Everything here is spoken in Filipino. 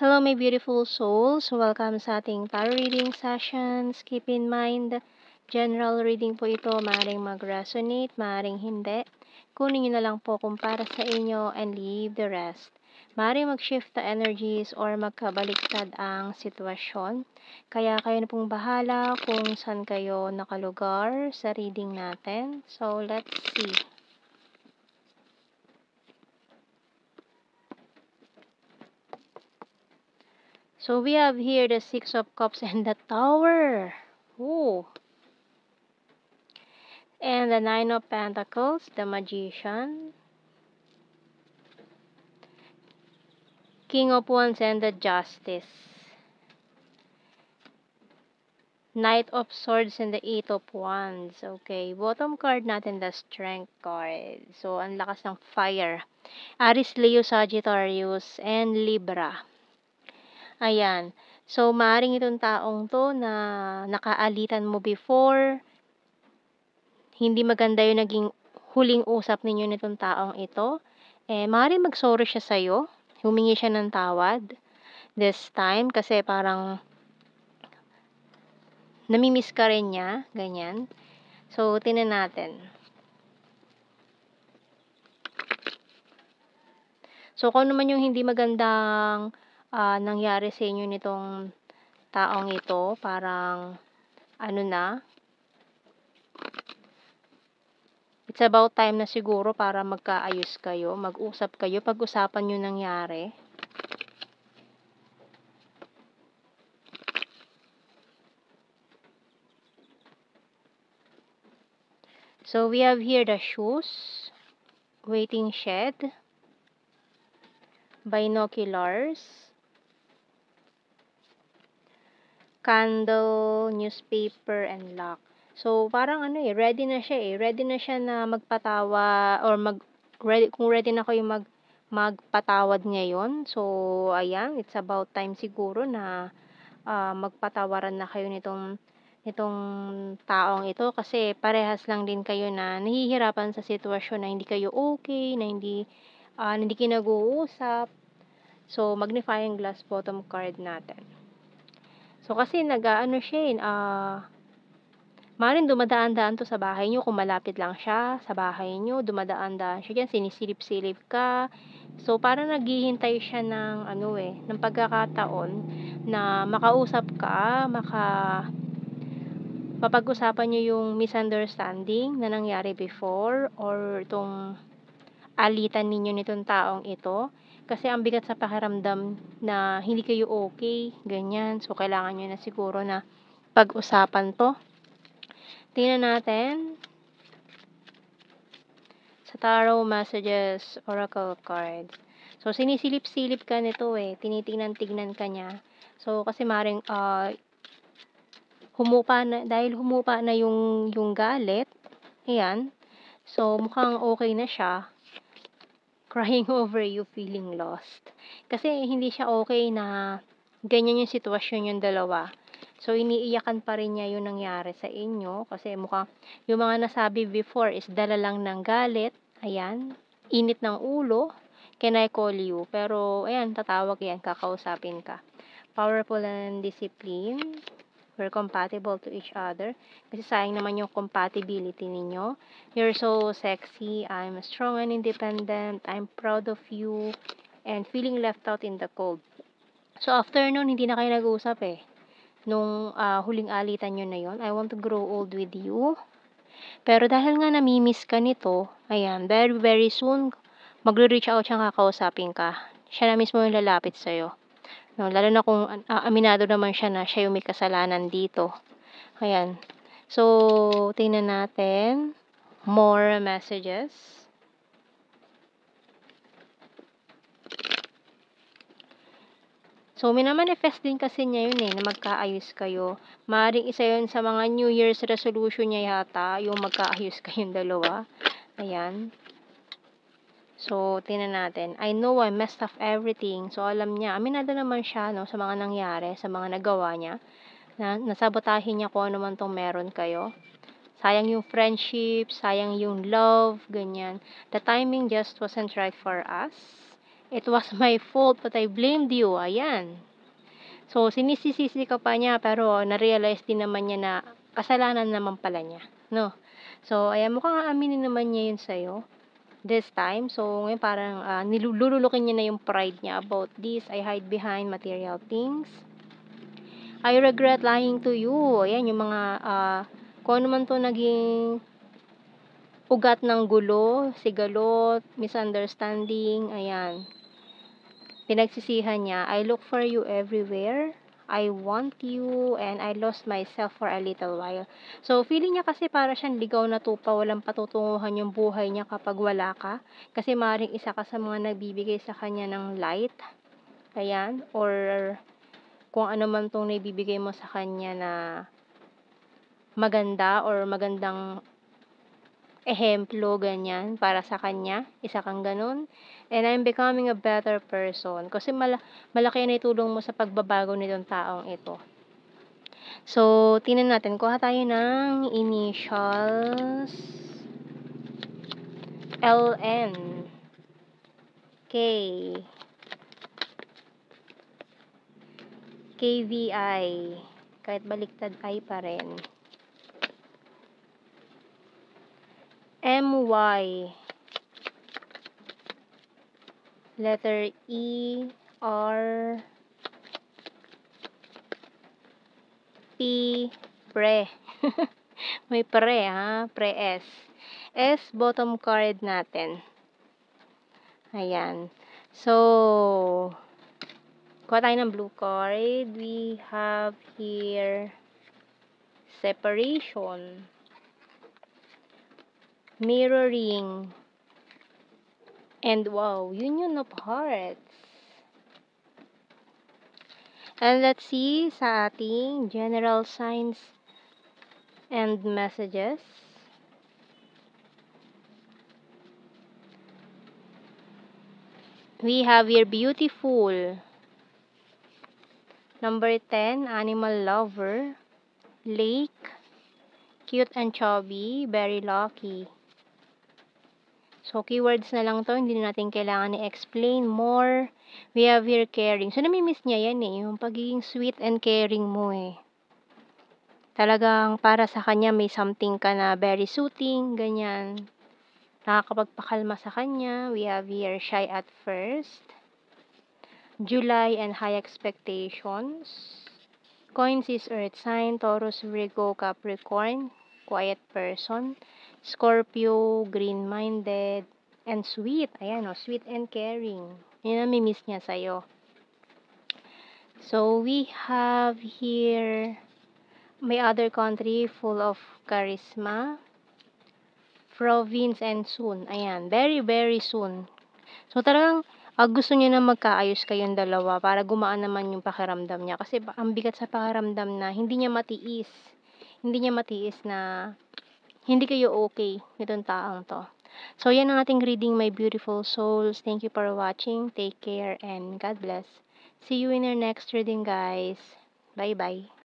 Hello, my beautiful souls. Welcome sa ating tarot reading sessions. Keep in mind, general reading po ito. Maaaring mag-resonate, maaaring hindi. Kunin nyo na lang po kung para sa inyo and leave the rest. Maaaring mag-shift the energies or magkabaliktad ang sitwasyon. Kaya kayo na pong bahala kung saan kayo nakalugar sa reading natin. So, let's see. So, we have here the Six of Cups and the Tower. Ooh. And the Nine of Pentacles, the Magician. King of Wands and the Justice. Knight of Swords and the Eight of Wands. Okay, bottom card natin, the Strength card. So, ang lakas ng fire. Aries, Leo, Sagittarius, and Libra. Ayan. So, maaaring itong taong to na nakaalitan mo before. Hindi maganda yung naging huling usap ninyo nitong taong ito. Maaaring mag-sorry siya sa'yo. Humingi siya ng tawad this time kasi parang namimiss ka rin niya. Ganyan. So, tingnan natin. So, kung naman yung hindi magandang nangyari sa inyo nitong taong ito, parang it's about time na siguro para magkaayos kayo, mag-usap kayo, pag-usapan yung nangyari. So, we have here the shoes, waiting shed, binoculars, candle, newspaper, and lock. So, parang ready na siya Ready na siya na magpatawa or kung ready na kayo magpatawad ngayon. So, ayan, it's about time siguro na magpatawaran na kayo nitong taong ito kasi parehas lang din kayo na nahihirapan sa sitwasyon na hindi kayo okay, na hindi kayo nag-uusap. So, magnifying glass bottom card natin. So, kasi maaaring dumadaan-daan to sa bahay nyo kung malapit lang siya sa bahay nyo, dumadaan-daan siya dyan, sinisilip-silip ka. So, parang naghihintay siya ng pagkakataon na makausap ka, mapag-usapan nyo yung misunderstanding na nangyari before or itong alitan ninyo nitong taong ito. Kasi ang bigat sa pakiramdam na hindi kayo okay, ganyan. So, kailangan nyo na siguro na pag-usapan to. Tingnan natin sa Tarot Messages Oracle Cards. So, sinisilip-silip ka nito tinitingnan-tignan ka niya. So, kasi maring dahil humupa na yung galit, ayan. So, mukhang okay na siya. Crying over you, feeling lost. Kasi hindi siya okay na ganyan yung sitwasyon yung dalawa. So, iniiyakan pa rin niya yung nangyari sa inyo kasi mukhang yung mga nasabi before is dala lang ng galit. Ayan, init ng ulo. Can I call you? Pero, ayan, tatawag yan, kakausapin ka. Powerful and discipline. We're compatible to each other. Kasi sayang naman yung compatibility ninyo. You're so sexy. I'm strong and independent. I'm proud of you. And feeling left out in the cold. So, after nun, hindi na kayo nag-uusap nung huling alitan nyo na yon. I want to grow old with you. Pero dahil nga namimiss ka nito, ayan, very very soon, magre-reach out siya, kakausapin ka. Siya na mismo yung lalapit sa'yo. No, lalo na kung aminado naman siya na siya yung may kasalanan dito. Ayan. So, tingnan natin. More messages. So, minamanifest din kasi niya yun na magkaayos kayo. Maaaring isa yun sa mga New Year's resolution niya yata, yung magkaayos kayong dalawa. Ayan. So, tingnan natin. I know I messed up everything. So, alam niya, aminado naman siya sa mga nangyari, sa mga nagawa niya. Nasabotahin niya kung ano man tong meron kayo. Sayang yung friendship, sayang yung love, ganyan. The timing just wasn't right for us. It was my fault but I blamed you. Ayan. So, sinisisi ka pa niya pero na-realize din naman niya na kasalanan naman pala niya, no? So, ayan, mukhang aaminin naman niya yun sa'yo this time. So, ngayon parang nilululukin niya na yung pride niya about this. I hide behind material things. I regret lying to you. Ayan, yung mga kung ano man to naging ugat ng gulo, sigalot, misunderstanding, ayan. Pinagsisihan niya, I look for you everywhere. I want you and I lost myself for a little while. So, feeling niya kasi para siyang ligaw na tupa, walang patutunguhan yung buhay niya kapag wala ka. Kasi maaaring isa ka sa mga nagbibigay sa kanya ng light. Ayan. Or kung ano man tong naibibigay mo sa kanya na maganda or magandang ehemplo, ganyan, para sa kanya. Isa kang ganun. And I'm becoming a better person. Kasi malaki na itulong mo sa pagbabago nitong taong ito. So, tingnan natin. Kuha tayo ng initials. LN. K. KVI. Kahit baliktad I pa rin. MY. Letter E, R, P, pre. May pre, ha? Pre-S. S, bottom card natin. Ayan. So, kuha tayo ng blue card. We have here separation, mirroring, and wow, union of hearts. And let's see sa ating general signs and messages. We have here beautiful. Number 10, animal lover. Lake, cute and chubby, very lucky. So, keywords na lang to, hindi na natin kailangan i-explain more. We have here caring. So, namimiss niya yan yung pagiging sweet and caring mo Talagang para sa kanya may something ka na very soothing, ganyan. Nakakapagpakalma sa kanya. We have here shy at first. July and high expectations. Coins is earth sign, Taurus, Virgo, Capricorn, quiet person. Scorpio, green-minded, and sweet. Ayan sweet and caring. Yun ang mimiss niya sa'yo. So, we have here may other country full of charisma. Province and soon. Ayan, very, very soon. So, talagang gusto niya na magkaayos kayong dalawa para gumaan naman yung pakiramdam niya. Kasi ang bigat sa pakiramdam na hindi niya matiis. Hindi niya matiis na hindi kayo okay nitong taong to. So, yan ang ating reading, my beautiful souls. Thank you for watching. Take care and God bless. See you in our next reading, guys. Bye-bye.